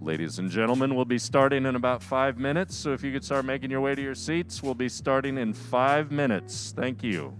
Ladies and gentlemen, we'll be starting in about 5 minutes, so if you could start making your way to your seats, we'll be starting in 5 minutes. Thank you.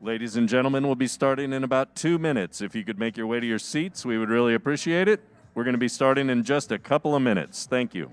Ladies and gentlemen, we'll be starting in about 2 minutes. If you could make your way to your seats, we would really appreciate it. We're going to be starting in just a couple of minutes. Thank you.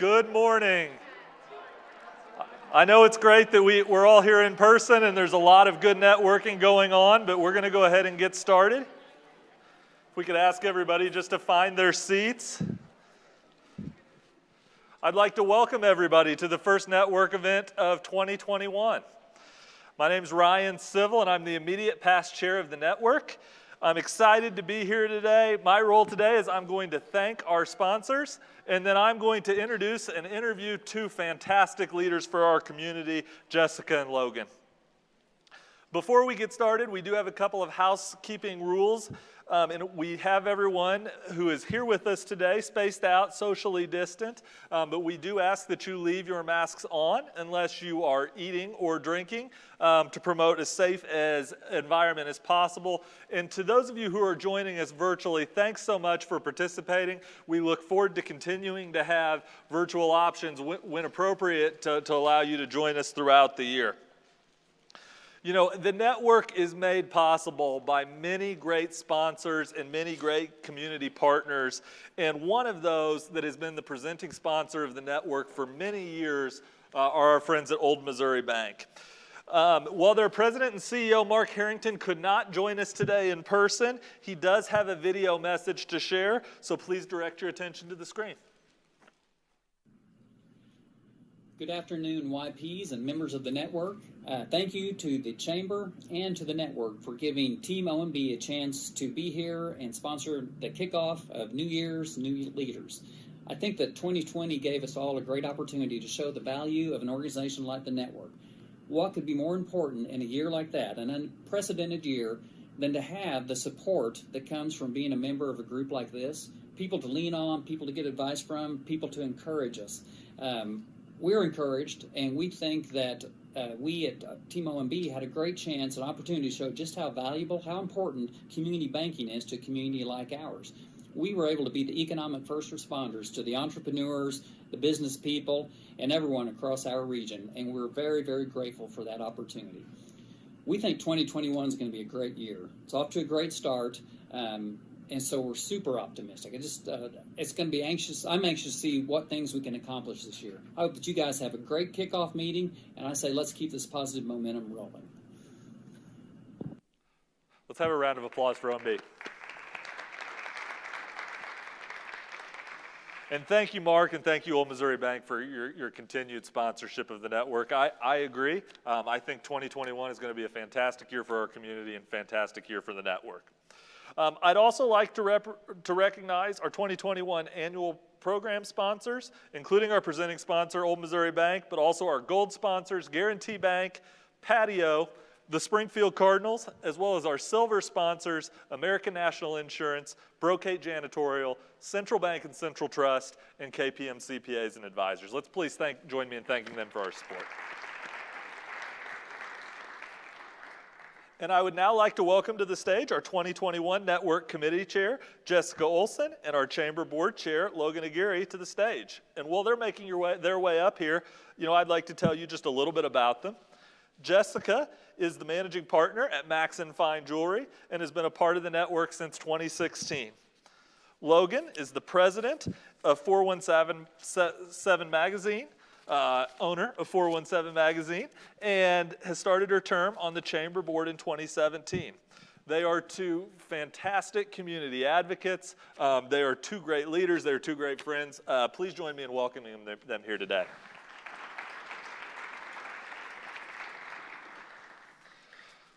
Good morning. I know it's great that we're all here in person and there's a lot of good networking going on, but we're going to go ahead and get started. If we could ask everybody just to find their seats. I'd like to welcome everybody to the first network event of 2021. My name's Ryan Civil and I'm the immediate past chair of the network. I'm excited to be here today. My role today is I'm going to thank our sponsors, and then I'm going to introduce and interview two fantastic leaders for our community, Jessica and Logan. Before we get started, we do have a couple of housekeeping rules. And we have everyone who is here with us today spaced out, socially distant, but we do ask that you leave your masks on unless you are eating or drinking to promote as safe as environment as possible. And to those of you who are joining us virtually, thanks so much for participating. We look forward to continuing to have virtual options when appropriate to allow you to join us throughout the year. You know, the network is made possible by many great sponsors and many great community partners. And one of those that has been the presenting sponsor of the network for many years are our friends at Old Missouri Bank. While their president and CEO, Mark Harrington, could not join us today in person, he does have a video message to share, so please direct your attention to the screen. Good afternoon, YPs and members of the network. Thank you to the Chamber and to the network for giving Team OMB a chance to be here and sponsor the kickoff of New Year's New Leaders. I think that 2020 gave us all a great opportunity to show the value of an organization like the network. What could be more important in a year like that, an unprecedented year, than to have the support that comes from being a member of a group like this, people to lean on, people to get advice from, people to encourage us. We're encouraged, and we think that we at Team OMB had a great chance, an opportunity to show just how valuable, how important community banking is to a community like ours. We were able to be the economic first responders to the entrepreneurs, the business people, and everyone across our region, and we're very, very grateful for that opportunity. We think 2021 is going to be a great year. It's off to a great start. And so we're super optimistic. It's going to be anxious. I'm anxious to see what things we can accomplish this year. I hope that you guys have a great kickoff meeting, and I say let's keep this positive momentum rolling. Let's have a round of applause for OMB. And thank you, Mark, and thank you, Old Missouri Bank, for your continued sponsorship of the network. I agree. I think 2021 is going to be a fantastic year for our community and fantastic year for the network. I'd also like to recognize our 2021 annual program sponsors, including our presenting sponsor, Old Missouri Bank, but also our gold sponsors, Guarantee Bank, Patio, the Springfield Cardinals, as well as our silver sponsors, American National Insurance, Brocate Janitorial, Central Bank and Central Trust, and KPM CPAs and Advisors. Let's please join me in thanking them for our support. And I would now like to welcome to the stage our 2021 Network Committee Chair, Jessica Olson, and our Chamber Board Chair, Logan Aguirre, to the stage. And while they're making their way up here, I'd like to tell you just a little bit about them. Jessica is the managing partner at Max & Fine Jewelry and has been a part of the network since 2016. Logan is the president of 417 Magazine, owner of 417 Magazine, and has started her term on the Chamber Board in 2017. They are two fantastic community advocates. They are two great leaders. They are two great friends. Please join me in welcoming them here today.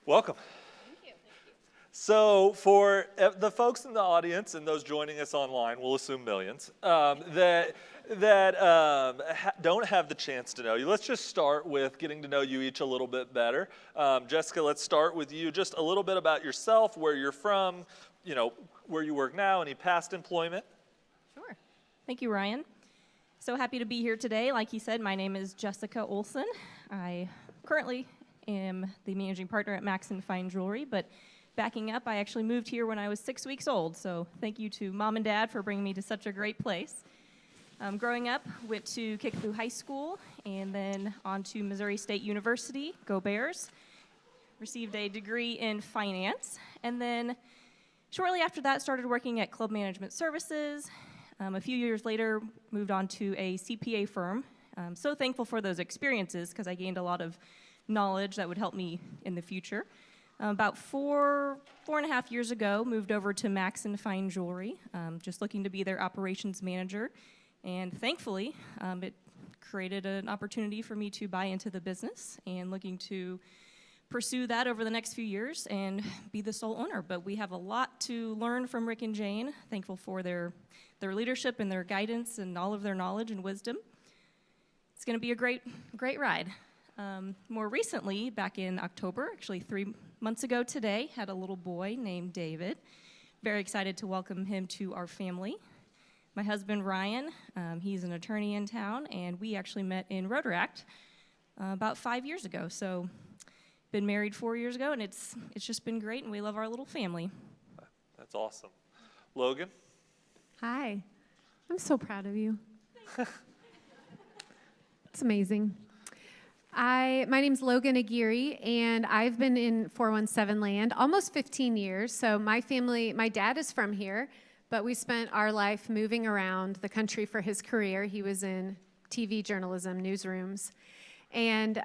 Welcome. Thank you. So for the folks in the audience and those joining us online, we'll assume millions, that don't have the chance to know you, let's just start with getting to know you each a little bit better. Jessica, let's start with you. Just a little bit about yourself, where you're from, where you work now, any past employment. Sure. Thank you, Ryan. So happy to be here today. Like he said, my name is Jessica Olson. I currently am the managing partner at Max & Fine Jewelry, but backing up, I actually moved here when I was 6 weeks old, so thank you to Mom and Dad for bringing me to such a great place. Growing up, went to Kickapoo High School and then on to Missouri State University, go Bears. Received a degree in finance, and then shortly after that started working at Club Management Services, A few years later, moved on to a CPA firm. So thankful for those experiences because I gained a lot of knowledge that would help me in the future. About four and a half years ago, moved over to Max and Fine Jewelry, just looking to be their operations manager. And thankfully, it created an opportunity for me to buy into the business and looking to pursue that over the next few years and be the sole owner. But we have a lot to learn from Rick and Jane. Thankful for their leadership and their guidance and all of their knowledge and wisdom. It's going to be a great ride. More recently, back in October, actually 3 months ago today, had a little boy named David. Very excited to welcome him to our family. My husband, Ryan, he's an attorney in town, and we actually met in Rotaract about 5 years ago. So been married 4 years ago, and it's just been great, and we love our little family. That's awesome. Logan? Hi. I'm so proud of you. It's amazing. My name's Logan Aguirre, and I've been in 417 land almost 15 years. So my dad is from here, but we spent our life moving around the country for his career. He was in TV journalism, newsrooms. And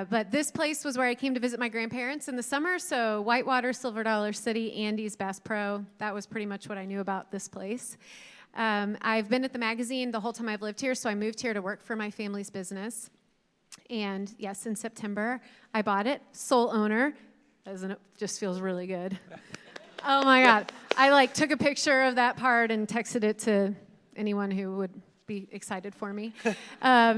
but this place was where I came to visit my grandparents in the summer. So Whitewater, Silver Dollar City, Andy's, Bass Pro. That was pretty much what I knew about this place. I've been at the magazine the whole time I've lived here, so I moved here to work for my family's business. And yes, in September, I bought it, sole owner. Doesn't it just feels really good? Oh my God. I took a picture of that part and texted it to anyone who would be excited for me.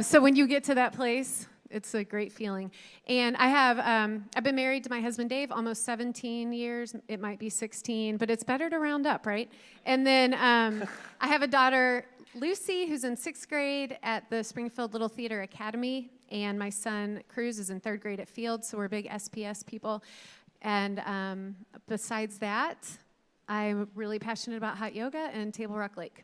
So when you get to that place, it's a great feeling. And I've been married to my husband, Dave, almost 17 years. It might be 16, but it's better to round up, right? And then I have a daughter, Lucy, who's in 6th grade at the Springfield Little Theater Academy. And my son, Cruz, is in 3rd grade at Field, so we're big SPS people. And besides that, I'm really passionate about hot yoga and Table Rock Lake.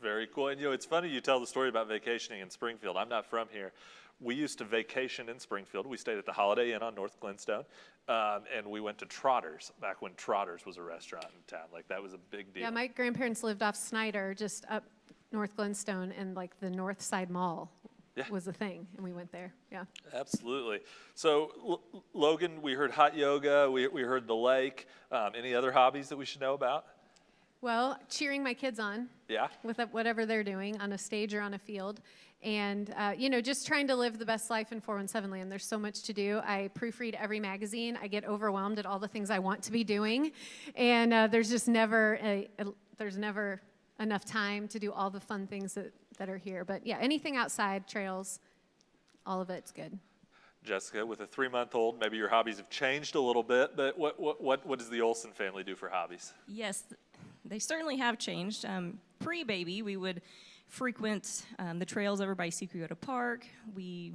Very cool. And it's funny you tell the story about vacationing in Springfield. I'm not from here. We used to vacation in Springfield. We stayed at the Holiday Inn on North Glenstone, and we went to Trotter's back when Trotter's was a restaurant in town. That was a big deal. Yeah, my grandparents lived off Snyder, just up North Glenstone, and the North Side Mall was a thing, and we went there. Yeah. Absolutely. So, Logan, we heard hot yoga. We heard the lake. Any other hobbies that we should know about? Well, cheering my kids on. Yeah. With whatever they're doing on a stage or on a field. And, just trying to live the best life in 417 land. There's so much to do. I proofread every magazine. I get overwhelmed at all the things I want to be doing. And there's just never enough time to do all the fun things that are here. But yeah, anything outside, trails, all of it's good. Jessica, with a 3-month-old, maybe your hobbies have changed a little bit, but what does the Olson family do for hobbies? Yes, they certainly have changed. Pre-baby, we would frequent the trails over by Secuyota Park. We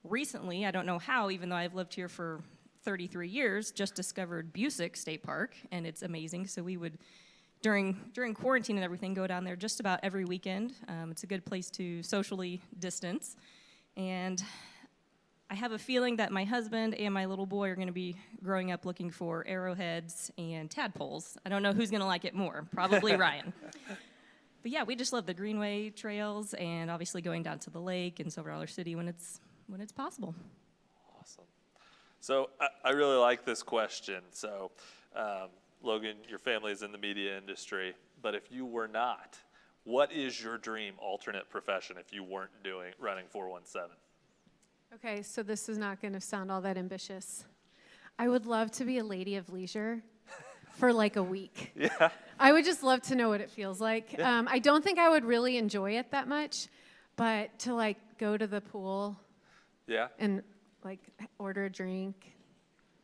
recently, I don't know how, even though I've lived here for 33 years, just discovered Busick State Park, and it's amazing. So we would, during quarantine and everything, go down there just about every weekend. It's a good place to socially distance. And I have a feeling that my husband and my little boy are going to be growing up looking for arrowheads and tadpoles. I don't know who's going to like it more. Probably Ryan. But yeah, we just love the Greenway trails and obviously going down to the lake in Silver Dollar City when it's possible. Awesome. So I really like this question. So, Logan, your family is in the media industry, but if you were not, what is your dream alternate profession if you weren't running 417? Okay, so this is not going to sound all that ambitious. I would love to be a lady of leisure for a week. Yeah. I would just love to know what it feels like. Yeah. I don't think I would really enjoy it that much, but to go to the pool. Yeah. And order a drink.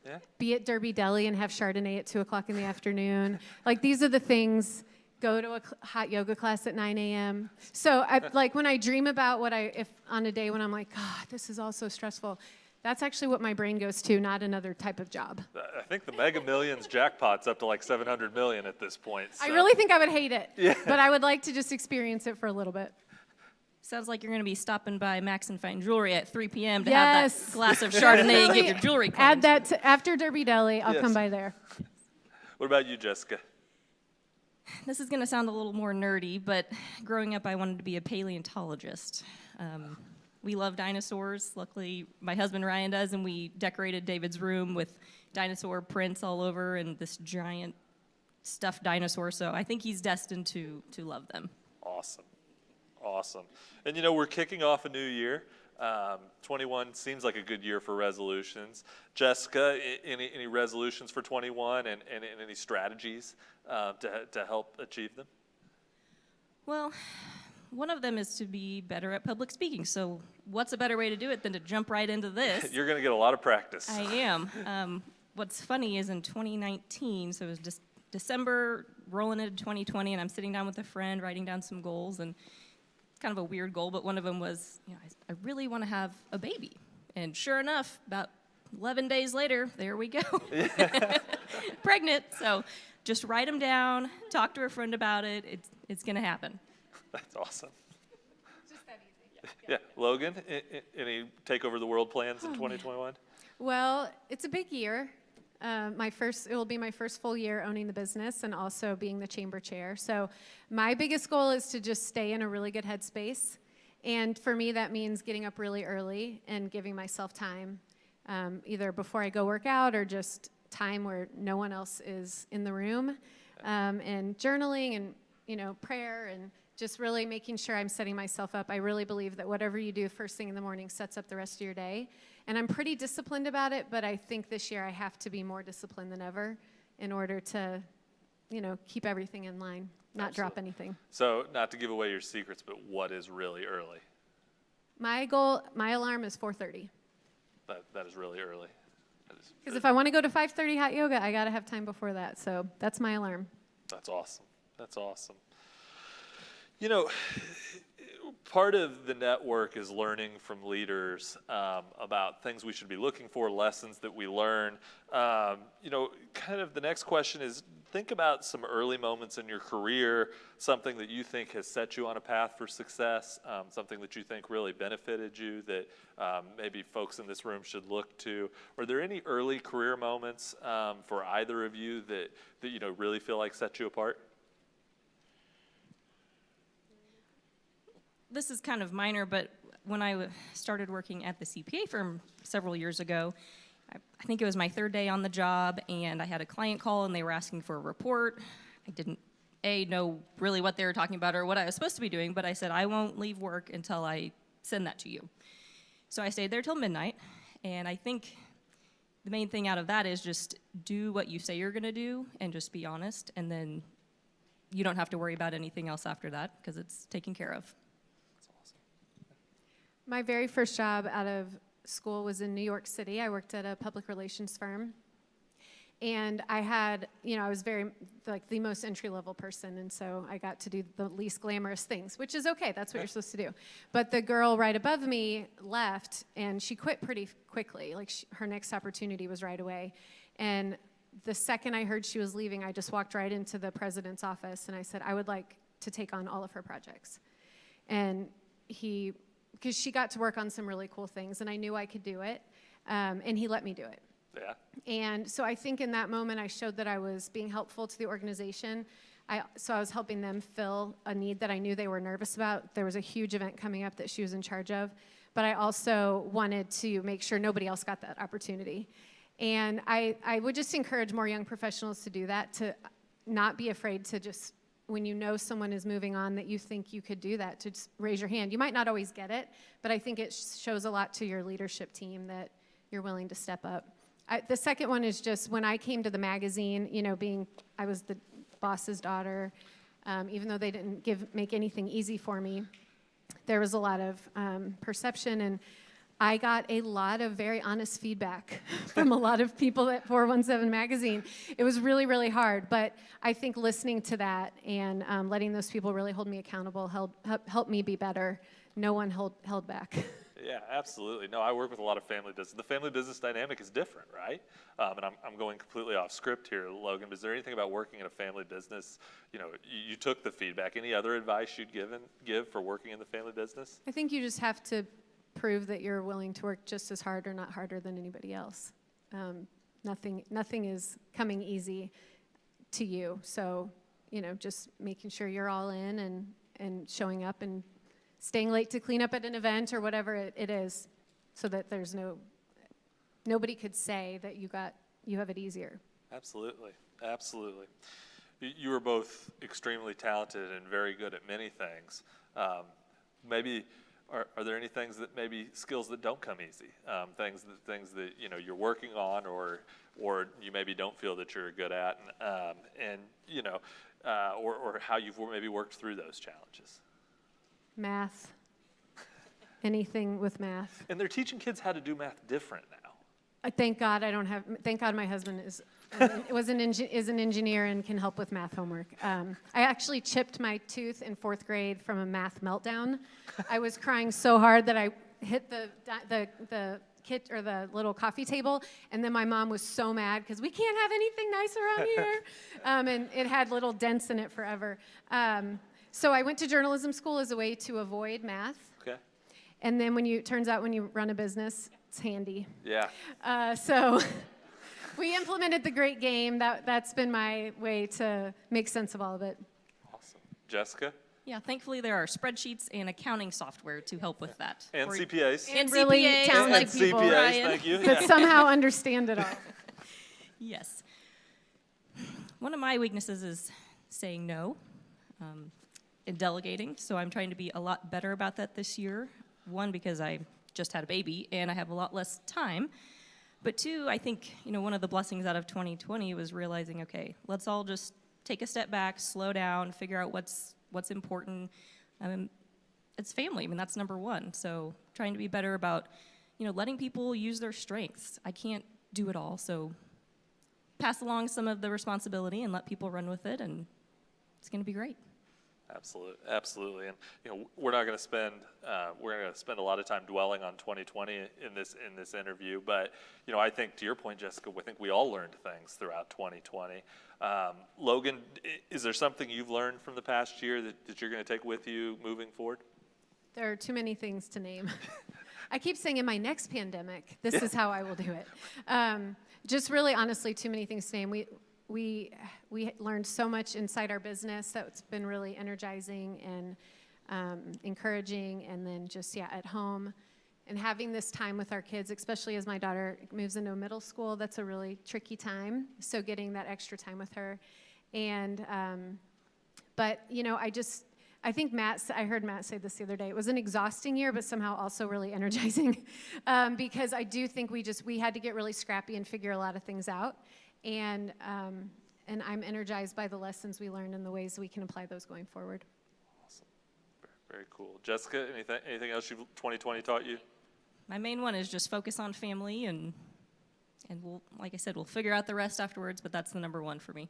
Yeah. Be at Derby Deli and have Chardonnay at 2 o'clock in the afternoon. These are the things. Go to a hot yoga class at 9 a.m. So when I dream about if on a day when I'm God, this is all so stressful, that's actually what my brain goes to, not another type of job. I think the Mega Millions jackpot's up to 700 million at this point. So. I really think I would hate it. Yeah. But I would like to just experience it for a little bit. Sounds like you're going to be stopping by Max and Fine Jewelry at 3 p.m. to Yes. have that glass of Chardonnay and get your jewelry cleaned. Add that after Derby Deli. I'll come by there. What about you, Jessica? this is going to sound a little more nerdy, but growing up, I wanted to be a paleontologist. We love dinosaurs. Luckily, my husband Ryan does, and we decorated David's room with dinosaur prints all over and this giant stuffed dinosaur. So I think he's destined to love them. Awesome. Awesome. And we're kicking off a new year. 21 seems like a good year for resolutions. Jessica, any resolutions for 21 and any strategies to help achieve them? Well, one of them is to be better at public speaking. So what's a better way to do it than to jump right into this? You're going to get a lot of practice. I am. What's funny is in 2019, so it was just December rolling into 2020, and I'm sitting down with a friend writing down some goals, and it's kind of a weird goal, but one of them was, I really want to have a baby. And sure enough, about 11 days later, there we go. Pregnant. So just write them down, talk to a friend about it. It's going to happen. That's awesome. Just that easy. Yeah. Logan, any take over the world plans in 2021? Well, it's a big year. It will be my first full year owning the business and also being the chamber chair. So my biggest goal is to just stay in a really good headspace. And for me, that means getting up really early and giving myself time, either before I go work out or just time where no one else is in the room, and journaling and, prayer and just really making sure I'm setting myself up. I really believe that whatever you do first thing in the morning sets up the rest of your day. And I'm pretty disciplined about it, but I think this year I have to be more disciplined than ever in order to, keep everything in line, not drop anything. So not to give away your secrets, but what is really early? My alarm is 4:30. That is really early. Because if I want to go to 5:30 hot yoga, I got to have time before that. So that's my alarm. That's awesome. That's awesome. Part of the network is learning from leaders about things we should be looking for, lessons that we learn. Kind of the next question is, think about some early moments in your career, something that you think has set you on a path for success, something that you think really benefited you that maybe folks in this room should look to. Are there any early career moments for either of you that really feel like set you apart? This is kind of minor, but when I started working at the CPA firm several years ago, I think it was my third day on the job, and I had a client call, and they were asking for a report. I didn't, know really what they were talking about or what I was supposed to be doing, but I said, I won't leave work until I send that to you. So I stayed there till midnight, and I think the main thing out of that is just do what you say you're going to do and just be honest, and then you don't have to worry about anything else after that because it's taken care of. My very first job out of school was in New York City. I worked at a public relations firm. And I had, I was very, the most entry-level person, and so I got to do the least glamorous things, which is okay. That's what you're supposed to do. But the girl right above me left, and she quit pretty quickly. Her next opportunity was right away. And the second I heard she was leaving, I just walked right into the president's office, and I said, I would like to take on all of her projects. And because she got to work on some really cool things, and I knew I could do it, and he let me do it. Yeah. And so I think in that moment I showed that I was being helpful to the organization. So I was helping them fill a need that I knew they were nervous about. There was a huge event coming up that she was in charge of, but I also wanted to make sure nobody else got that opportunity. And I would just encourage more young professionals to do that, to not be afraid to just, when you know someone is moving on that you think you could do that, to just raise your hand. You might not always get it, but I think it shows a lot to your leadership team that you're willing to step up. The second one is just when I came to the magazine, I was the boss's daughter, even though they didn't make anything easy for me, there was a lot of perception, and I got a lot of very honest feedback from a lot of people at 417 Magazine. It was really, really hard, but I think listening to that and letting those people really hold me accountable helped me be better. No one held back. Yeah, absolutely. No, I work with a lot of family business. The family business dynamic is different, right? And I'm going completely off script here, Logan. But is there anything about working in a family business? You took the feedback. Any other advice you'd give for working in the family business? I think you just have to prove that you're willing to work just as hard or not harder than anybody else. Nothing is coming easy to you. So just making sure you're all in and showing up and staying late to clean up at an event or whatever it is, so that there's nobody could say that you have it easier. Absolutely, absolutely. You were both extremely talented and very good at many things. Maybe are there any things that maybe skills that don't come easy? Things that you're working on, or you maybe don't feel that you're good at, or how you've maybe worked through those challenges. Math. Anything with math. And they're teaching kids how to do math different now. Thank God my husband is an engineer and can help with math homework. I actually chipped my tooth in 4th grade from a math meltdown. I was crying so hard that I hit the kit or the little coffee table, and then my mom was so mad because we can't have anything nice around here, and it had little dents in it forever. So I went to journalism school as a way to avoid math. Okay. And then turns out when you run a business, it's handy. Yeah. So we implemented the great game. That's been my way to make sense of all of it. Awesome. Jessica? Yeah, thankfully there are spreadsheets and accounting software to help with that. And CPAs. And really CPAs. talented And people. CPAs, Ryan. thank you. That somehow understand it all. Yes. One of my weaknesses is saying no and delegating, so I'm trying to be a lot better about that this year. One, because I just had a baby and I have a lot less time. But two, I think, one of the blessings out of 2020 was realizing, okay, let's all just take a step back, slow down, figure out what's important. It's family. That's number one. So trying to be better about, letting people use their strengths. I can't do it all, so pass along some of the responsibility and let people run with it, and it's going to be great. Absolutely, and we're not going to spend a lot of time dwelling on 2020 in this interview, but I think to your point, Jessica, I think we all learned things throughout 2020. Logan, is there something you've learned from the past year that you're going to take with you moving forward? There are too many things to name. I keep saying in my next pandemic, this is how I will do it. Just really honestly, too many things to name. We learned so much inside our business that's been really energizing and encouraging, and then just at home and having this time with our kids, especially as my daughter moves into middle school, that's a really tricky time. So getting that extra time with her, and but I think I heard Matt say this the other day. It was an exhausting year, but somehow also really energizing, because I do think we had to get really scrappy and figure a lot of things out. And I'm energized by the lessons we learned and the ways we can apply those going forward. Awesome. Very cool. Jessica, anything else 2020 taught you? My main one is just focus on family, and we'll, like I said, we'll figure out the rest afterwards, but that's the number one for me.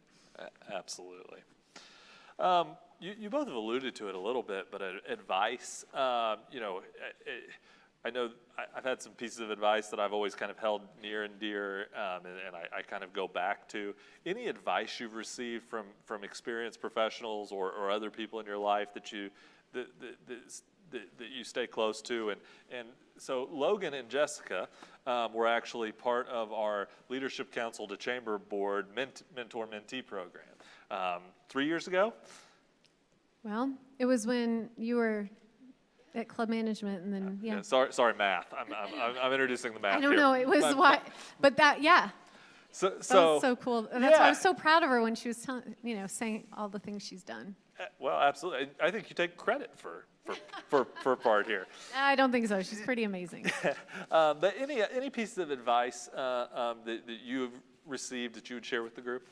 Absolutely. You both have alluded to it a little bit, but advice, I know I've had some pieces of advice that I've always kind of held near and dear, and I kind of go back to. Any advice you've received from experienced professionals or other people in your life that you stay close to? And so Logan and Jessica were actually part of our Leadership Council to Chamber Board Mentor-Mentee program 3 years ago. Well, it was when you were at club management, and then Yeah, sorry, math. I'm introducing the math. I don't know. It was but that So that was so cool. And that's why I was yeah. so proud of her when she was saying all the things she's done. Well, absolutely. I think you take credit for part here. I don't think so. She's pretty amazing. But any pieces of advice that you've received that you would share with the group?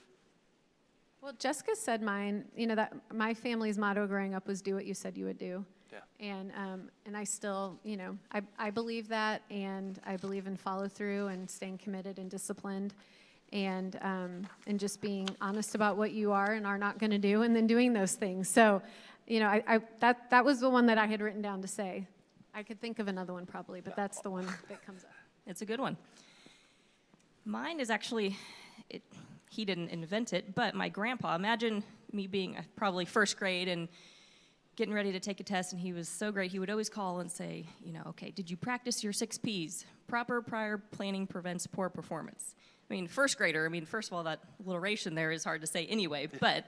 Well, Jessica said mine. That my family's motto growing up was "Do what you said you would do." Yeah. And I still, I believe that, and I believe in follow through and staying committed and disciplined, and just being honest about what you are and are not going to do, and then doing those things. So, that was the one that I had written down to say. I could think of another one probably, but that's the one that comes up. It's a good one. Mine is actually, he didn't invent it, but my grandpa. Imagine me being probably first grade and getting ready to take a test, and he was so great. He would always call and say, okay, did you practice your 6 Ps? Proper prior planning prevents poor performance. First grader, first of all, that alliteration there is hard to say anyway, but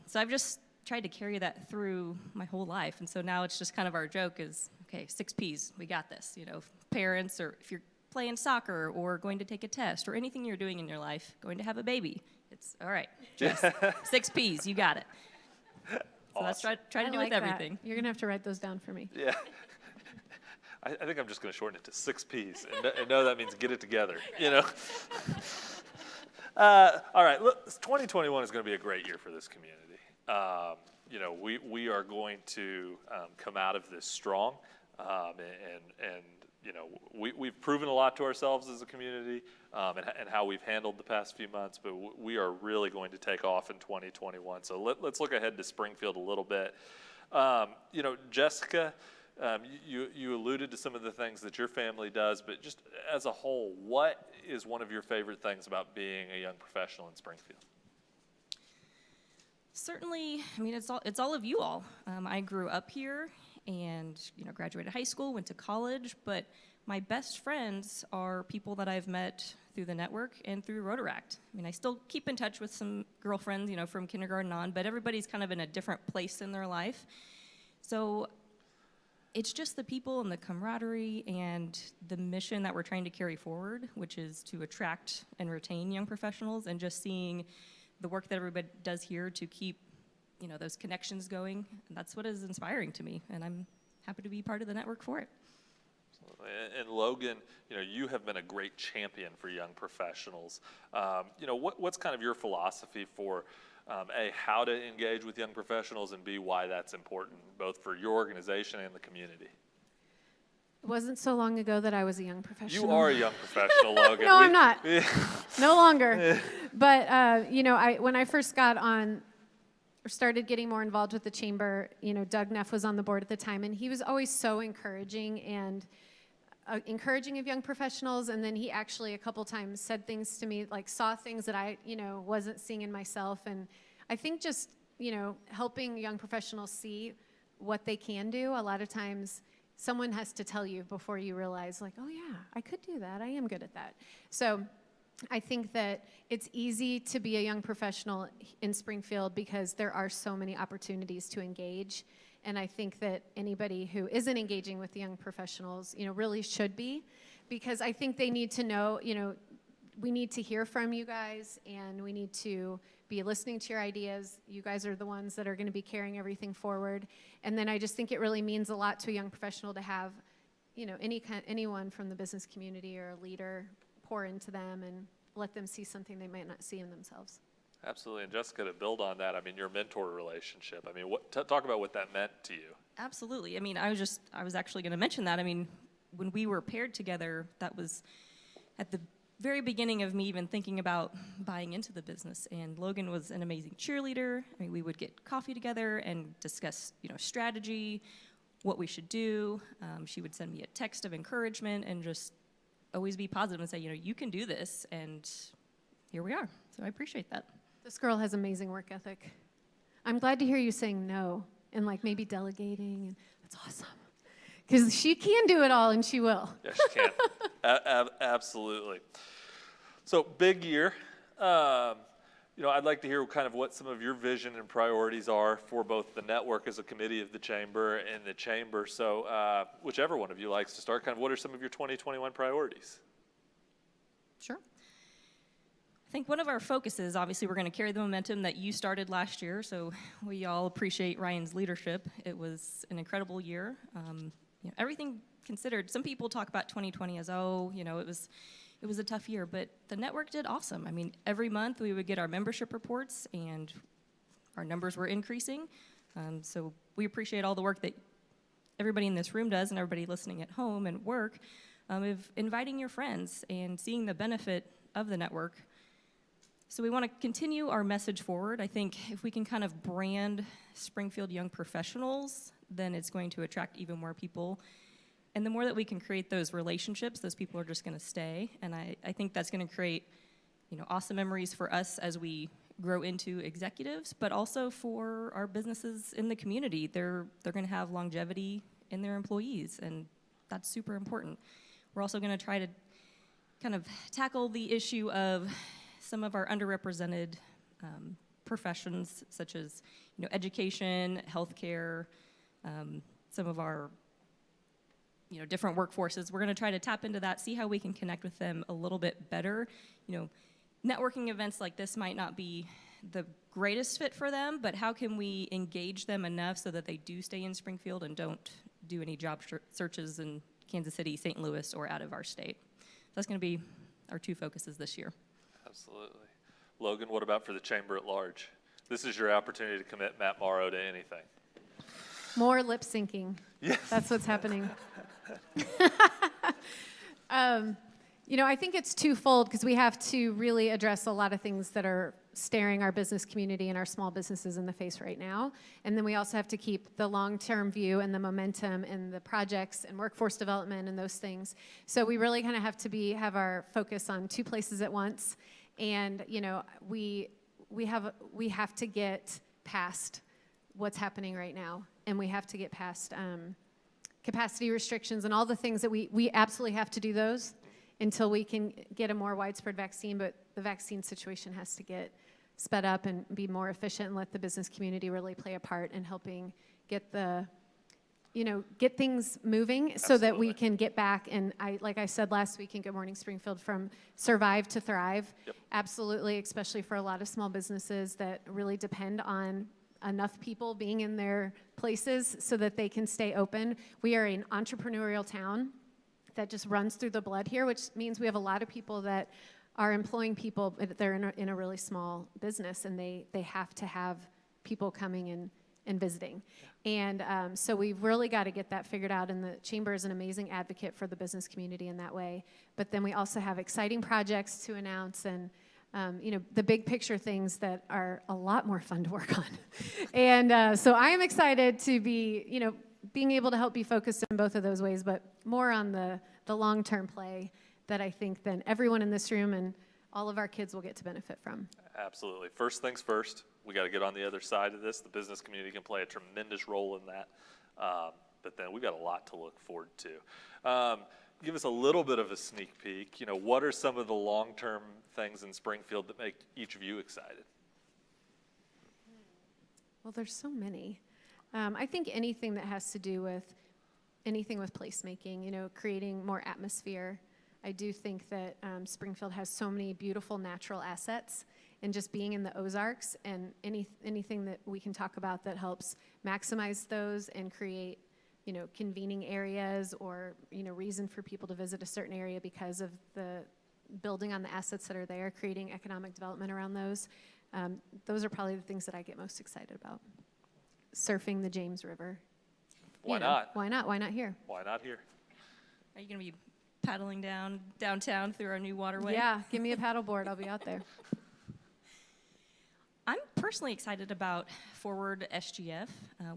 So I've just tried to carry that through my whole life. And so now it's just kind of our joke is, okay, 6 Ps, we got this. You know, parents, or if you're playing soccer or going to take a test or anything you're doing in your life, going to have a baby, it's all right, Jess, 6 Ps, you got it. So that's try to I do like with that. everything. You're going to have to write those down for me. Yeah. I think I'm just going to shorten it to 6 Ps and know that means get it together, you know. All right, look, 2021 is going to be a great year for this community. You know, we are going to come out of this strong, and you know, we've proven a lot to ourselves as a community, and how we've handled the past few months, but we are really going to take off in 2021. So let's look ahead to Springfield a little bit. You know, Jessica, you alluded to some of the things that your family does, but just as a whole, what is one of your favorite things about being a young professional in Springfield? Certainly, I mean, it's all of you all. I grew up here and, you know, graduated high school, went to college, but my best friends are people that I've met through the network and through Rotaract. I mean, I still keep in touch with some girlfriends, you know, from kindergarten on, but everybody's kind of in a different place in their life. So it's just the people and the camaraderie and the mission that we're trying to carry forward, which is to attract and retain young professionals, and just seeing the work that everybody does here to keep, you know, those connections going. And that's what is inspiring to me, and I'm happy to be part of the network for it. And Logan, you know, you have been a great champion for young professionals. You know, what's kind of your philosophy for A, how to engage with young professionals, and B, why that's important, both for your organization and the community? It wasn't so long ago that I was a young professional. You are a young professional, Logan. No, I'm not. No longer. But, you know, when I first got on or started getting more involved with the chamber, you know, Doug Neff was on the board at the time, and he was always so encouraging of young professionals. And then he actually a couple times said things to me, like saw things that I, you know, wasn't seeing in myself. And I think just, you know, helping young professionals see what they can do, a lot of times someone has to tell you before you realize, like, oh yeah, I could do that. I am good at that. So I think that it's easy to be a young professional in Springfield because there are so many opportunities to engage. And I think that anybody who isn't engaging with the young professionals, you know, really should be, because I think they need to know, you know, we need to hear from you guys, and we need to be listening to your ideas. You guys are the ones that are going to be carrying everything forward. And then I just think it really means a lot to a young professional to have, you know, anyone from the business community or a leader pour into them and let them see something they might not see in themselves. Absolutely. And Jessica, to build on that, I mean, your mentor relationship, I mean, talk about what that meant to you. Absolutely. I mean, I was actually going to mention that. I mean, when we were paired together, that was at the very beginning of me even thinking about buying into the business. And Logan was an amazing cheerleader. I mean, we would get coffee together and discuss, you know, strategy, what we should do. She would send me a text of encouragement and just always be positive and say, you know, you can do this, and here we are. So I appreciate that. This girl has amazing work ethic. I'm glad to hear you saying no and like maybe delegating, and that's awesome. Because she can do it all, and she will. Yeah, she can. Absolutely. So big year. You know, I'd like to hear kind of what some of your vision and priorities are for both the network as a committee of the chamber and the chamber. So whichever one of you likes to start, kind of what are some of your 2021 priorities? Sure. I think one of our focuses, obviously, we're going to carry the momentum that you started last year, so we all appreciate Ryan's leadership. It was an incredible year. You know, everything considered, some people talk about 2020 as, oh, you know, it was a tough year, but the network did awesome. I mean, every month we would get our membership reports, and our numbers were increasing. So we appreciate all the work that everybody in this room does and everybody listening at home and work of inviting your friends and seeing the benefit of the network. So we want to continue our message forward. I think if we can kind of brand Springfield Young Professionals, then it's going to attract even more people. And the more that we can create those relationships, those people are just going to stay. And I think that's going to create, you know, awesome memories for us as we grow into executives, but also for our businesses in the community. They're going to have longevity in their employees, and that's super important. We're also going to try to kind of tackle the issue of some of our underrepresented professions such as education, healthcare, some of our different workforces. We're going to try to tap into that, see how we can connect with them a little bit better. Networking events like this might not be the greatest fit for them, but how can we engage them enough so that they do stay in Springfield and don't do any job searches in Kansas City, St. Louis, or out of our state? That's going to be our two focuses this year. Absolutely. Logan, what about for the chamber at large? This is your opportunity to commit Matt Morrow to anything. More lip syncing. Yes. That's what's happening. I think it's twofold because we have to really address a lot of things that are staring our business community and our small businesses in the face right now. And then we also have to keep the long-term view and the momentum and the projects and workforce development and those things. So we really kind of have to have our focus on two places at once. And, we have to get past what's happening right now. And we have to get past capacity restrictions and all the things that we absolutely have to do those until we can get a more widespread vaccine, but the vaccine situation has to get sped up and be more efficient and let the business community really play a part in helping get get things moving so that we can get back. And like I said last week in Good Morning Springfield, from survive to thrive. Yep. Absolutely, especially for a lot of small businesses that really depend on enough people being in their places so that they can stay open. We are an entrepreneurial town that just runs through the blood here, which means we have a lot of people that are employing people, but they're in a really small business, and they have to have people coming and visiting. And so we've really got to get that figured out, and the Chamber is an amazing advocate for the business community in that way. But then we also have exciting projects to announce and the big picture things that are a lot more fun to work on. And so I am excited to be, being able to help be focused in both of those ways, but more on the long-term play that I think then everyone in this room and all of our kids will get to benefit from. Absolutely. First things first, we got to get on the other side of this. The business community can play a tremendous role in that. But then we've got a lot to look forward to. Give us a little bit of a sneak peek. What are some of the long-term things in Springfield that make each of you excited? Well, there's so many. I think anything that has to do with anything with placemaking, creating more atmosphere. I do think that Springfield has so many beautiful natural assets, and just being in the Ozarks and anything that we can talk about that helps maximize those and create convening areas or, reason for people to visit a certain area because of the building on the assets that are there, creating economic development around those. Those are probably the things that I get most excited about. Surfing the James River. Why not? Why not? Why not here? Why not here? Are you going to be paddling downtown through our new waterway? Yeah, give me a paddleboard. I'll be out there. I'm personally excited about Forward SGF.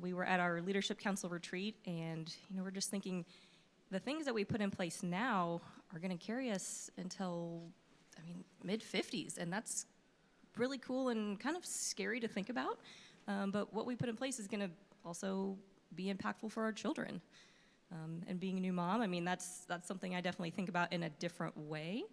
We were at our Leadership Council retreat, and we're just thinking the things that we put in place now are going to carry us until, mid-50s, and that's really cool and kind of scary to think about. But what we put in place is going to also be impactful for our children. And being a new mom, that's something I definitely think about in a different way.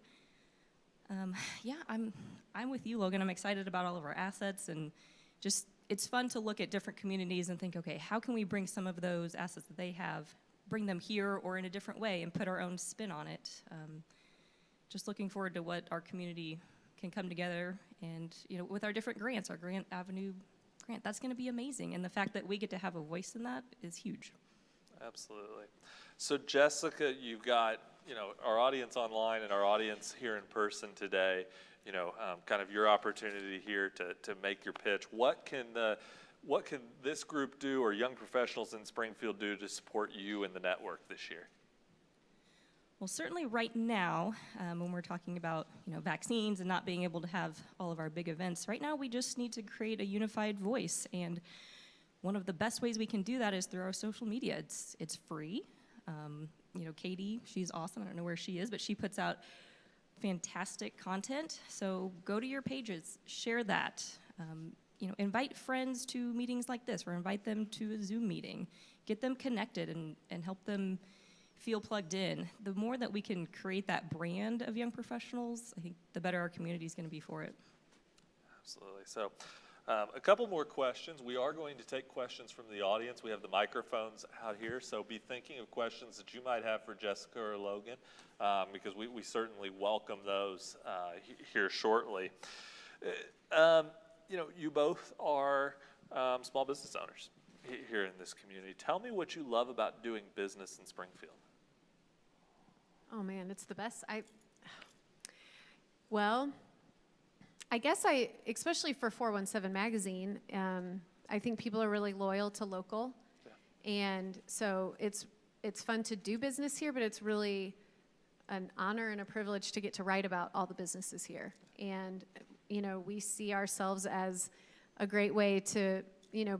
I'm with you, Logan. I'm excited about all of our assets, and just it's fun to look at different communities and think, okay, how can we bring some of those assets that they have, bring them here or in a different way and put our own spin on it. Just looking forward to what our community can come together and, with our different grants, our Grant Avenue grant, that's going to be amazing. And the fact that we get to have a voice in that is huge. Absolutely. So Jessica, you've got, our audience online and our audience here in person today, kind of your opportunity here to make your pitch. What can this group do, or young professionals in Springfield do, to support you and the network this year? Well, certainly right now, when we're talking about vaccines and not being able to have all of our big events, right now we just need to create a unified voice. And one of the best ways we can do that is through our social media. It's free. Katie, she's awesome. I don't know where she is, but she puts out fantastic content. So go to your pages, share that. Invite friends to meetings like this, or invite them to a Zoom meeting. Get them connected and help them feel plugged in. The more that we can create that brand of young professionals, I think the better our community is going to be for it. Absolutely. So A couple more questions. We are going to take questions from the audience. We have the microphones out here, so be thinking of questions that you might have for Jessica or Logan, because we certainly welcome those here shortly. You both are small business owners here in this community. Tell me what you love about doing business in Springfield. Oh man, it's the best. Well, I guess especially for 417 Magazine, I think people are really loyal to local. Yeah. And so it's fun to do business here, but it's really an honor and a privilege to get to write about all the businesses here. And, we see ourselves as a great way to,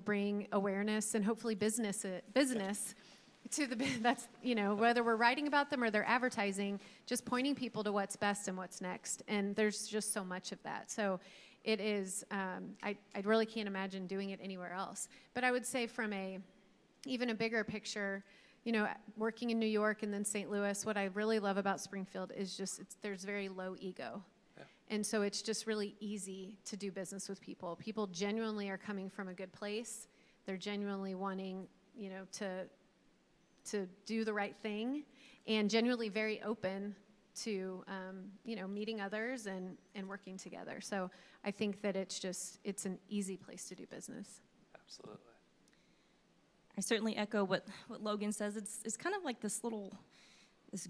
bring awareness and hopefully business to that's, whether we're writing about them or they're advertising, just pointing people to what's best and what's next. And there's just so much of that. So it is, I really can't imagine doing it anywhere else. But I would say from even a bigger picture, working in New York and then St. Louis, what I really love about Springfield is just there's very low ego. Yeah. And so it's just really easy to do business with people. People genuinely are coming from a good place. They're genuinely wanting, to do the right thing, and genuinely very open to, meeting others and working together. So I think that it's an easy place to do business. Absolutely. I certainly echo what Logan says. It's kind of like this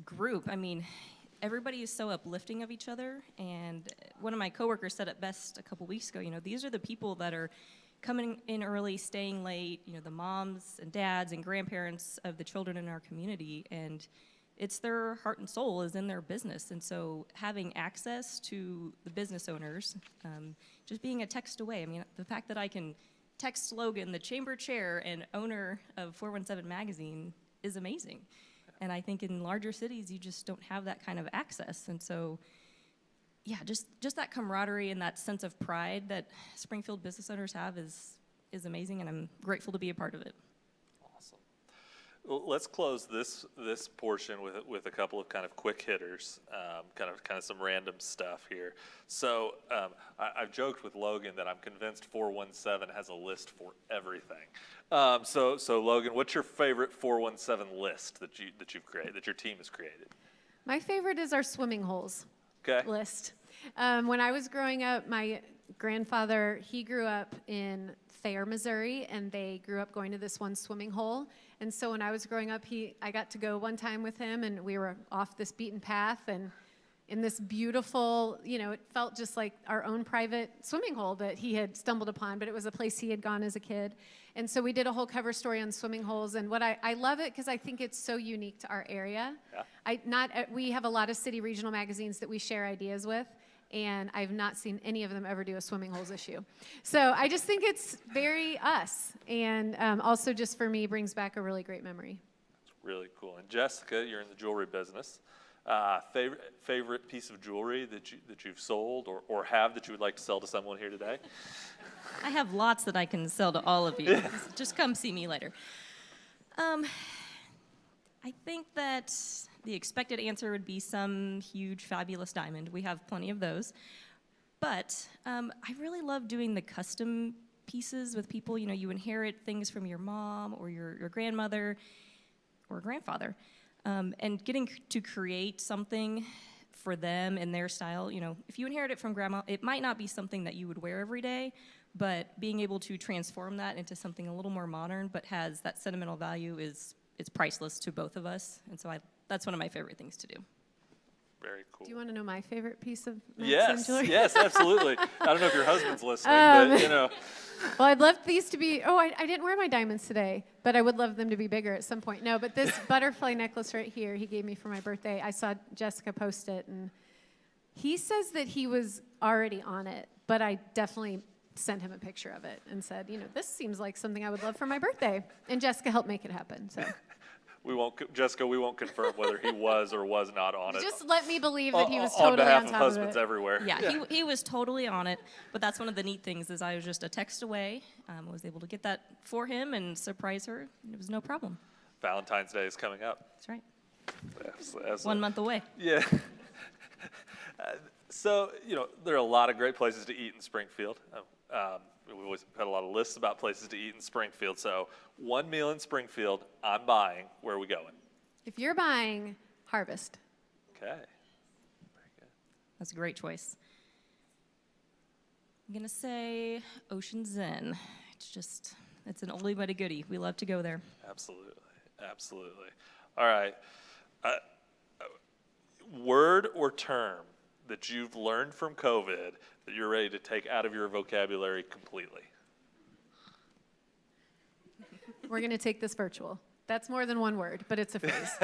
group. I mean, everybody is so uplifting of each other. And one of my coworkers said it best a couple weeks ago, these are the people that are coming in early, staying late, the moms and dads and grandparents of the children in our community, and it's their heart and soul is in their business. And so having access to the business owners, just being a text away. I mean, the fact that I can text Logan, the chamber chair and owner of 417 Magazine, is amazing. And I think in larger cities, you just don't have that kind of access. And so yeah, just that camaraderie and that sense of pride that Springfield business owners have is amazing, and I'm grateful to be a part of it. Awesome. Well, let's close this portion with a couple of kind of quick hitters, kind of some random stuff here. So I've joked with Logan that I'm convinced 417 has a list for everything. So Logan, what's your favorite 417 list that you've created, that your team has created? My favorite is our swimming holes. Okay. List. When I was growing up, my grandfather, he grew up in Thayer, Missouri, and they grew up going to this one swimming hole. And so when I was growing up, I got to go one time with him, and we were off this beaten path and in this beautiful, it felt just like our own private swimming hole that he had stumbled upon, but it was a place he had gone as a kid. And so we did a whole cover story on swimming holes, and I love it because I think it's so unique to our area. Yeah. We have a lot of city regional magazines that we share ideas with, and I've not seen any of them ever do a swimming holes issue. So I just think it's very us, and also just for me brings back a really great memory. That's really cool. And Jessica, you're in the jewelry business. Favorite piece of jewelry that you've sold or have that you would like to sell to someone here today? I have lots that I can sell to all of you. Just come see me later. I think that the expected answer would be some huge, fabulous diamond. We have plenty of those. But I really love doing the custom pieces with people. You inherit things from your mom or your grandmother or grandfather. And getting to create something for them in their style. If you inherit it from grandma, it might not be something that you would wear every day, but being able to transform that into something a little more modern but has that sentimental value is priceless to both of us. And so that's one of my favorite things to do. Very cool. Do you want to know my favorite piece of Maxim jewelry? Yes, absolutely. I don't know if your husband's listening, but Well, I'd love these to be, I didn't wear my diamonds today, but I would love them to be bigger at some point. No, but this butterfly necklace right here, he gave me for my birthday. I saw Jessica post it, and he says that he was already on it, but I definitely sent him a picture of it and said, this seems like something I would love for my birthday. And Jessica helped make it happen, so. Jessica, we won't confirm whether he was or was not on it. Just let me believe that he was totally on behalf on top of husbands of it. everywhere. Yeah, he was totally on it, but that's one of the neat things is I was just a text away. I was able to get that for him and surprise her. It was no problem. Valentine's Day is coming up. That's right. As 1 month away. Yeah. So, there are a lot of great places to eat in Springfield. we've always had a lot of lists about places to eat in Springfield. So one meal in Springfield, I'm buying. Where are we going? If you're buying, Harvest. Okay. Very good. That's a great choice. I'm going to say Ocean's Inn. It's an oldie but a goodie. We love to go there. Absolutely. Absolutely. All right. Word or term that you've learned from COVID that you're ready to take out of your vocabulary completely? We're going to take this virtual. That's more than one word, but it's a phrase.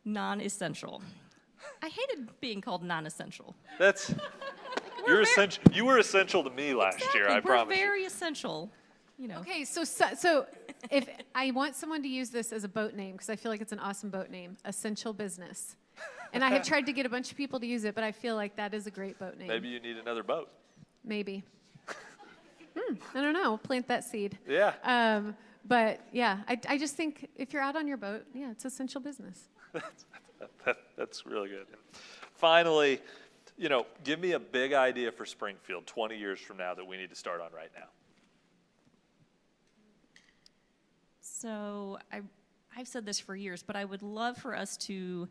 Non-essential. I hated being called non-essential. That's you're essential. You were essential to me last year. I promise. We're very essential. You know. Okay, so if I want someone to use this as a boat name, because I feel like it's an awesome boat name, Essential Business. And I have tried to get a bunch of people to use it, but I feel like that is a great boat name. Maybe you need another boat. Maybe. I don't know. Plant that seed. Yeah. But yeah, I just think if you're out on your boat, yeah, it's essential business. That's really good. And finally, give me a big idea for Springfield 20 years from now that we need to start on right now. So I've said this for years, but I would love for us to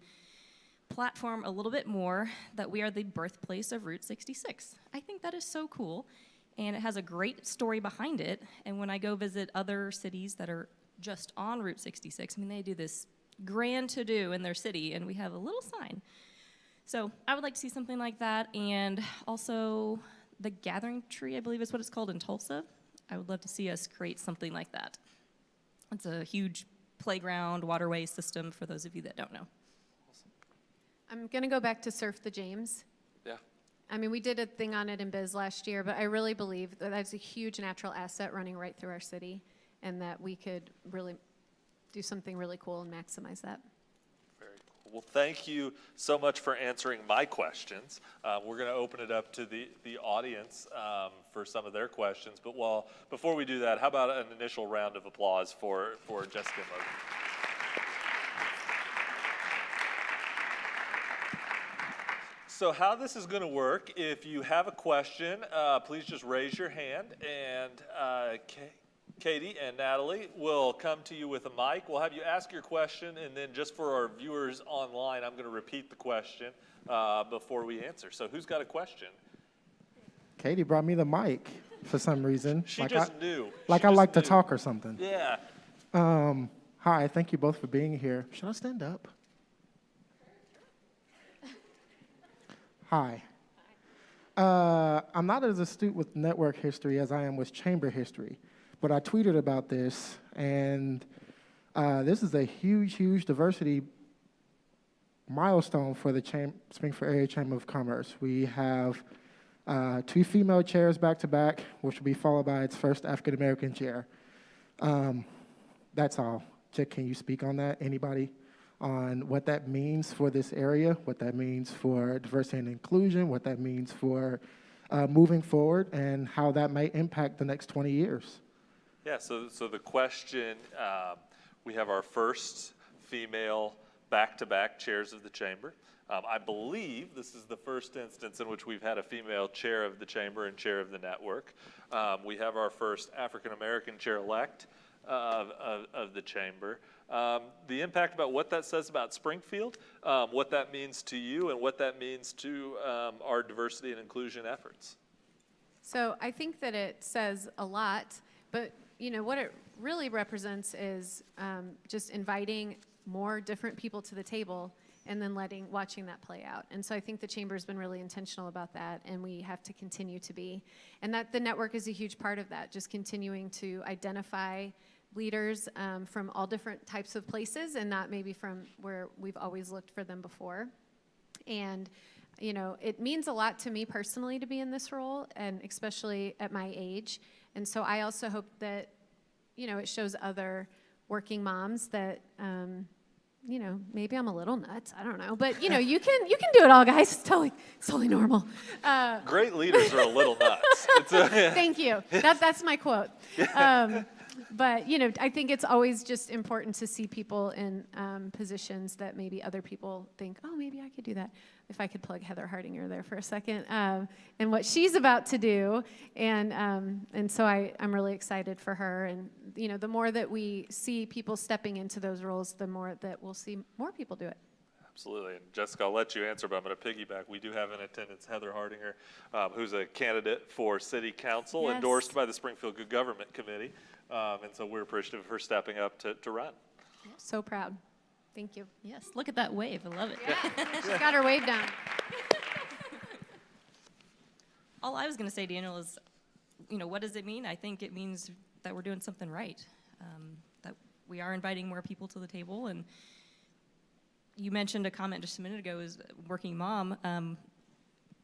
platform a little bit more that we are the birthplace of Route 66. I think that is so cool, and it has a great story behind it. And when I go visit other cities that are just on Route 66, I mean, they do this grand to-do in their city, and we have a little sign. So I would like to see something like that, and also the Gathering Tree, I believe is what it's called in Tulsa. I would love to see us create something like that. It's a huge playground, waterway system for those of you that don't know. I'm going to go back to Surf the James. Yeah. I mean, we did a thing on it in Biz last year, but I really believe that that's a huge natural asset running right through our city, and that we could really do something really cool and maximize that. Very cool. Well, thank you so much for answering my questions. We're going to open it up to the audience for some of their questions. But before we do that, how about an initial round of applause for Jessica and Logan? So how this is going to work, if you have a question, please just raise your hand, and Katie and Natalie will come to you with a mic. We'll have you ask your question, and then just for our viewers online, I'm going to repeat the question before we answer. So who's got a question? Katie brought me the mic for some reason. She just knew. Like I like to talk or something. Yeah. Hi, thank you both for being here. Should I stand up? Hi. I'm not as astute with network history as I am with chamber history, but I tweeted about this, and this is a huge, huge diversity milestone for the Springfield Area Chamber of Commerce. We have 2 female chairs back-to-back, which will be followed by its first African-American chair. That's all. Can you speak on that? Anybody? On what that means for this area, what that means for diversity and inclusion, what that means for moving forward, and how that may impact the next 20 years. Yeah, so the question, we have our first female back-to-back chairs of the chamber. I believe this is the first instance in which we've had a female chair of the chamber and chair of the network. We have our first African-American chair-elect of the chamber. The impact about what that says about Springfield, what that means to you, and what that means to our diversity and inclusion efforts. So I think that it says a lot, but what it really represents is just inviting more different people to the table and then watching that play out. And so I think the chamber's been really intentional about that, and we have to continue to be. And that the network is a huge part of that, just continuing to identify leaders from all different types of places, and not maybe from where we've always looked for them before. And it means a lot to me personally to be in this role, and especially at my age. And so I also hope that it shows other working moms that maybe I'm a little nuts, I don't know, but you can do it all, guys. It's totally normal. Great leaders are a little nuts. Thank you. That's my quote. But, you know, I think it's always just important to see people in positions that maybe other people think, oh, maybe I could do that. If I could plug Heather Hardinger there for a second, and what she's about to do. And so I'm really excited for her. And, you know, the more that we see people stepping into those roles, the more that we'll see more people do it. Absolutely. And Jessica, I'll let you answer, but I'm going to piggyback. We do have in attendance Heather Hardinger, who's a candidate for city council, Yes. endorsed by the Springfield Good Government Committee. And so we're appreciative of her stepping up to run. So proud. Thank you. Yes, look at that wave. I love it. Yeah, she's got her wave down. All I was going to say, Daniel, is, you know, what does it mean? I think it means that we're doing something right, that we are inviting more people to the table. And you mentioned a comment just a minute ago as working mom.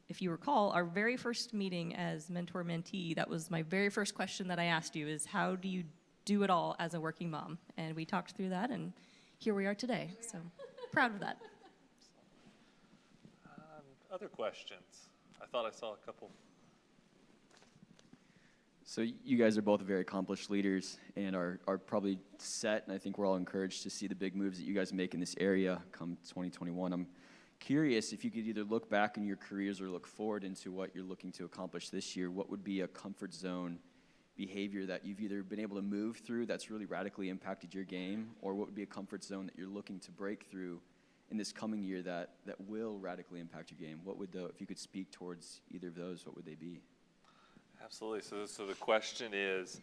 If you recall, our very first meeting as mentor-mentee, that was my very first question that I asked you is, how do you do it all as a working mom? And we talked through that, and here we are today. So proud of that. Other questions? I thought I saw a couple. So you guys are both very accomplished leaders and are probably set, and I think we're all encouraged to see the big moves that you guys make in this area come 2021. I'm curious if you could either look back in your careers or look forward into what you're looking to accomplish this year. What would be a comfort zone behavior that you've either been able to move through that's really radically impacted your game, or what would be a comfort zone that you're looking to break through in this coming year that will radically impact your game? What would if you could speak towards either of those, what would they be? Absolutely. So the question is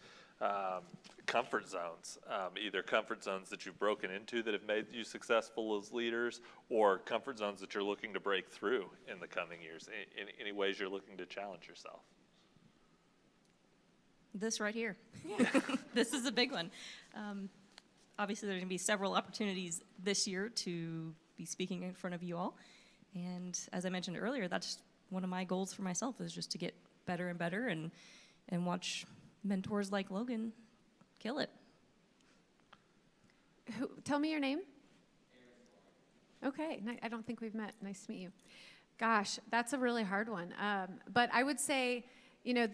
comfort zones, either comfort zones that you've broken into that have made you successful as leaders, or comfort zones that you're looking to break through in the coming years, any ways you're looking to challenge yourself. This right here. This is a big one. Obviously, there's going to be several opportunities this year to be speaking in front of you all. And as I mentioned earlier, that's one of my goals for myself, is just to get better and better and watch mentors like Logan kill it. Tell me your name. Okay, I don't think we've met. Nice to meet you. Gosh, that's a really hard one. But I would say, you know,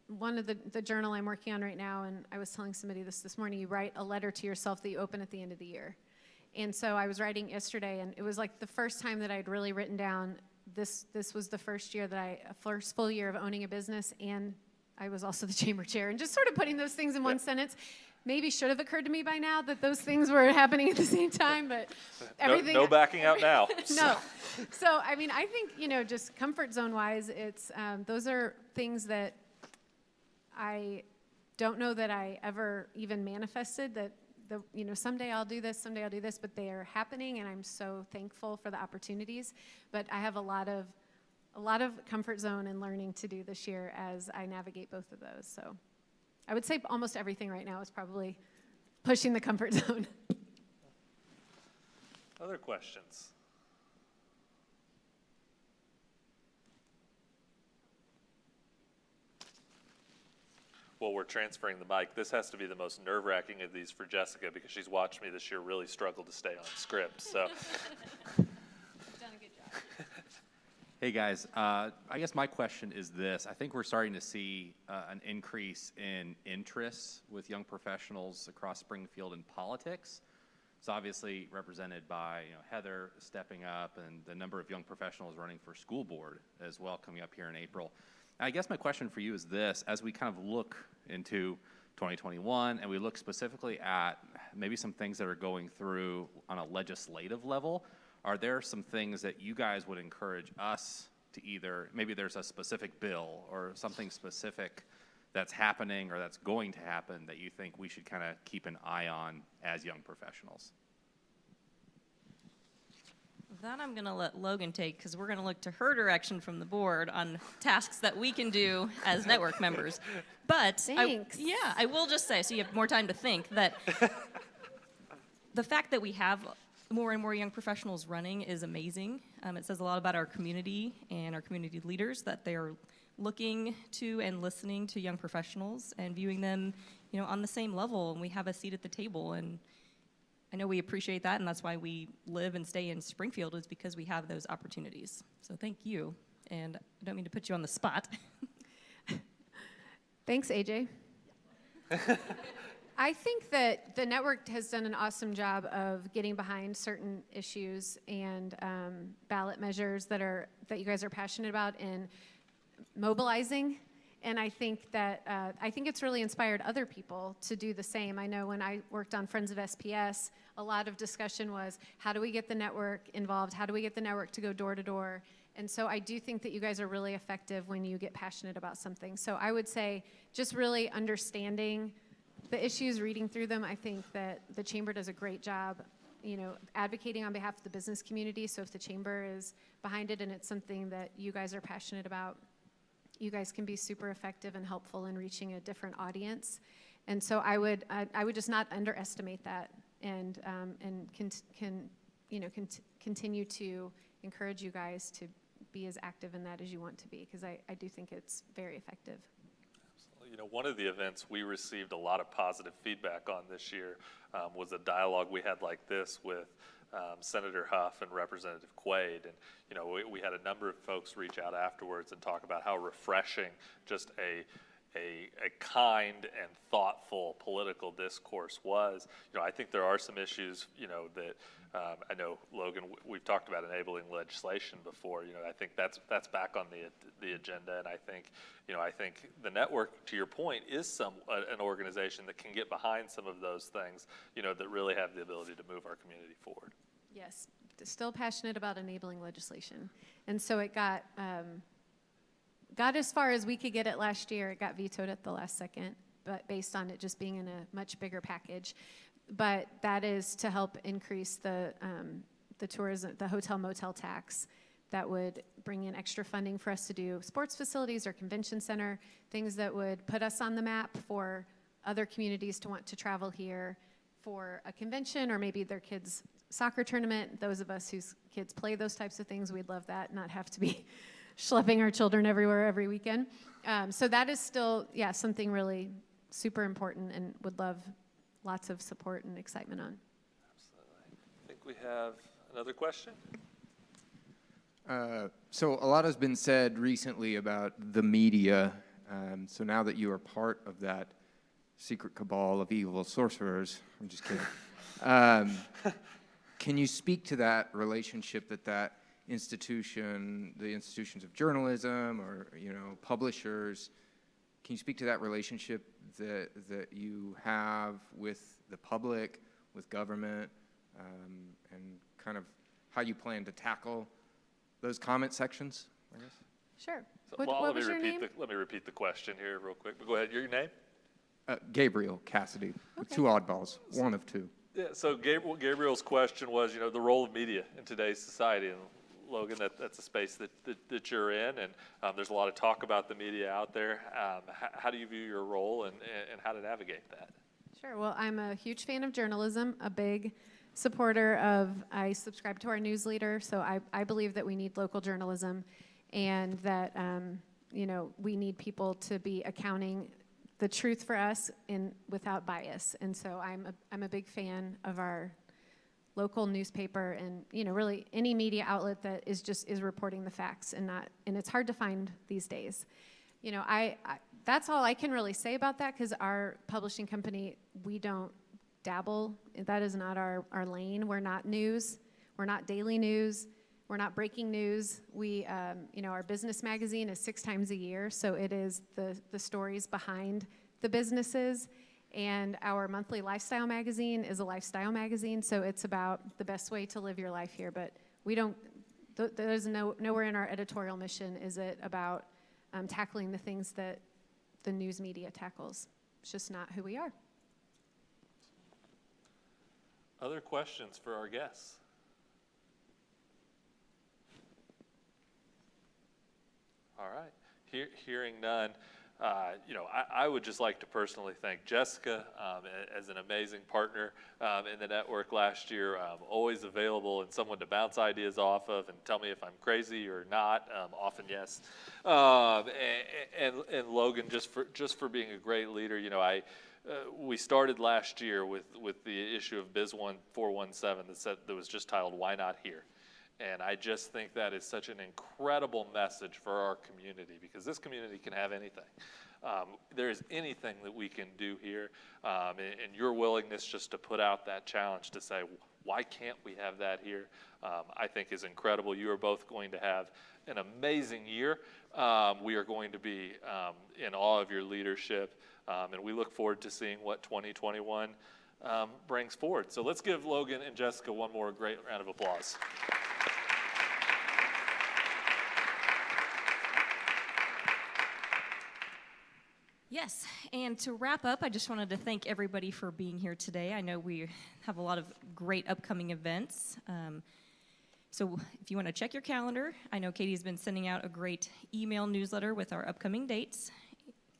one of the journal I'm working on right now, and I was telling somebody this morning, you write a letter to yourself that you open at the end of the year. And so I was writing yesterday, and it was like the first time that I'd really written down, this was the first full year of owning a business, and I was also the chamber chair, and just sort of putting those things in one sentence. Maybe should have occurred to me by now that those things were happening at the same time, but everything. No backing out now. No. So, I mean, I think, you know, just comfort zone wise, it's, those are things that I don't know that I ever even manifested, that you know, someday I'll do this, but they are happening, and I'm so thankful for the opportunities. But I have a lot of comfort zone and learning to do this year as I navigate both of those. So I would say almost everything right now is probably pushing the comfort zone. Other questions? Well, we're transferring the mic. This has to be the most nerve-wracking of these for Jessica, because she's watched me this year really struggle to stay on script. So, You've done a good job. Hey guys, I guess my question is this. I think we're starting to see an increase in interest with young professionals across Springfield in politics. It's obviously represented by Heather stepping up, and the number of young professionals running for school board as well coming up here in April. I guess my question for you is this: as we kind of look into 2021 and we look specifically at maybe some things that are going through on a legislative level, are there some things that you guys would encourage us to either, maybe there's a specific bill or something specific that's happening or that's going to happen that you think we should kind of keep an eye on as young professionals? That I'm going to let Logan take, because we're going to look to her direction from the board on tasks that we can do as network members. But Thanks. I will just say, so you have more time to think, that the fact that we have more and more young professionals running is amazing. It says a lot about our community and our community leaders, that they are looking to and listening to young professionals and viewing them, on the same level, and we have a seat at the table. And I know we appreciate that, and that's why we live and stay in Springfield, is because we have those opportunities. So thank you, and I don't mean to put you on the spot. Thanks, AJ. I think that the network has done an awesome job of getting behind certain issues and ballot measures that you guys are passionate about and mobilizing. And I think that it's really inspired other people to do the same. I know when I worked on Friends of SPS, a lot of discussion was, how do we get the network involved? How do we get the network to go door to door? And so I do think that you guys are really effective when you get passionate about something. So I would say just really understanding the issues, reading through them. I think that the chamber does a great job, advocating on behalf of the business community. So if the chamber is behind it and it's something that you guys are passionate about, you guys can be super effective and helpful in reaching a different audience. And so I would just not underestimate that, and continue to encourage you guys to be as active in that as you want to be, because I do think it's very effective. One of the events we received a lot of positive feedback on this year was a dialogue we had like this with Senator Huff and Representative Quaid. And, we had a number of folks reach out afterwards and talk about how refreshing just a kind and thoughtful political discourse was. I think there are some issues, that I know, Logan, we've talked about enabling legislation before. I think that's back on the agenda, and I think the network, to your point, is an organization that can get behind some of those things, that really have the ability to move our community forward. Yes, still passionate about enabling legislation, and so it got as far as we could get it last year. It got vetoed at the last second, but based on it just being in a much bigger package. But that is to help increase the tourism, the hotel motel tax. That would bring in extra funding for us to do sports facilities or convention center, things that would put us on the map for other communities to want to travel here for a convention or maybe their kids' soccer tournament. Those of us whose kids play those types of things, we'd love that, not have to be schlepping our children everywhere every weekend. So that is still, something really super important, and would love lots of support and excitement on. Absolutely. I think we have another question. So a lot has been said recently about the media. So now that you are part of that secret cabal of evil sorcerers, I'm just kidding. Can you speak to that relationship that institution, the institutions of journalism or, publishers, can you speak to that relationship that you have with the public, with government, and kind of how you plan to tackle those comment sections, I guess? Sure. So, What was your name? Let me repeat the question here real quick. But go ahead. Your name? Gabriel Cassidy, with two oddballs, one of two. Yeah. So Gabriel's question was, the role of media in today's society. And Logan, that's a space that you're in, and there's a lot of talk about the media out there. How do you view your role and how to navigate that? Sure. Well, I'm a huge fan of journalism, a big supporter I subscribe to our newsletter, so I believe that we need local journalism, and that, we need people to be accounting the truth for us without bias. And so I'm a big fan of our local newspaper, and really any media outlet that is reporting the facts, and it's hard to find these days. That's all I can really say about that, because our publishing company, we don't dabble. That is not our lane. We're not news. We're not daily news. We're not breaking news. We, our business magazine is 6 times a year, so it is the stories behind the businesses. And our monthly lifestyle magazine is a lifestyle magazine, so it's about the best way to live your life here. But we don't, there's nowhere in our editorial mission is it about tackling the things that the news media tackles. It's just not who we are. Other questions for our guests? All right. Hearing none, I would just like to personally thank Jessica as an amazing partner in the network last year, always available and someone to bounce ideas off of and tell me if I'm crazy or not, often yes. And Logan, just for being a great leader. We started last year with the issue of Biz 417 that was just titled "Why Not Here?" And I just think that is such an incredible message for our community, because this community can have anything. There is anything that we can do here, and your willingness just to put out that challenge to say, why can't we have that here, I think is incredible. You are both going to have an amazing year. We are going to be in awe of your leadership, and we look forward to seeing what 2021 brings forward. So let's give Logan and Jessica one more great round of applause. Yes, and to wrap up, I just wanted to thank everybody for being here today. I know we have a lot of great upcoming events. So if you want to check your calendar, I know Katie's been sending out a great email newsletter with our upcoming dates.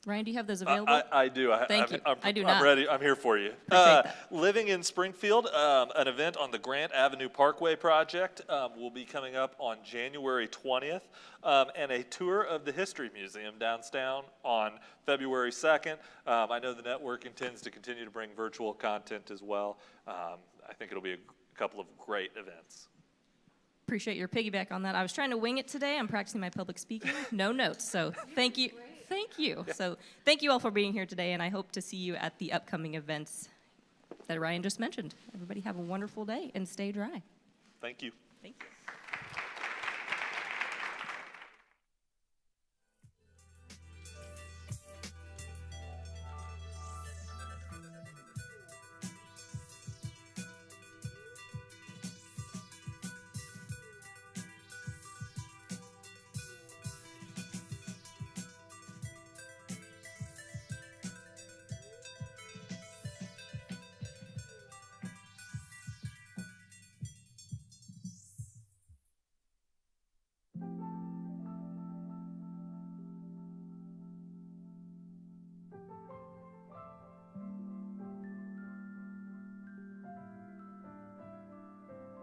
Ryan, do you have those available? I do. Thank you. I do I'm not. ready. I'm here for you. Appreciate that. Living in Springfield, an event on the Grant Avenue Parkway project will be coming up on January 20th, and a tour of the History Museum downtown on February 2nd. I know the network intends to continue to bring virtual content as well. I think it'll be a couple of great events. Appreciate your piggyback on that. I was trying to wing it today. I'm practicing my public speaking. No notes, so thank you. Thank you. So thank you all for being here today, and I hope to see you at the upcoming events that Ryan just mentioned. Everybody have a wonderful day and stay dry. Thank you. Thank you.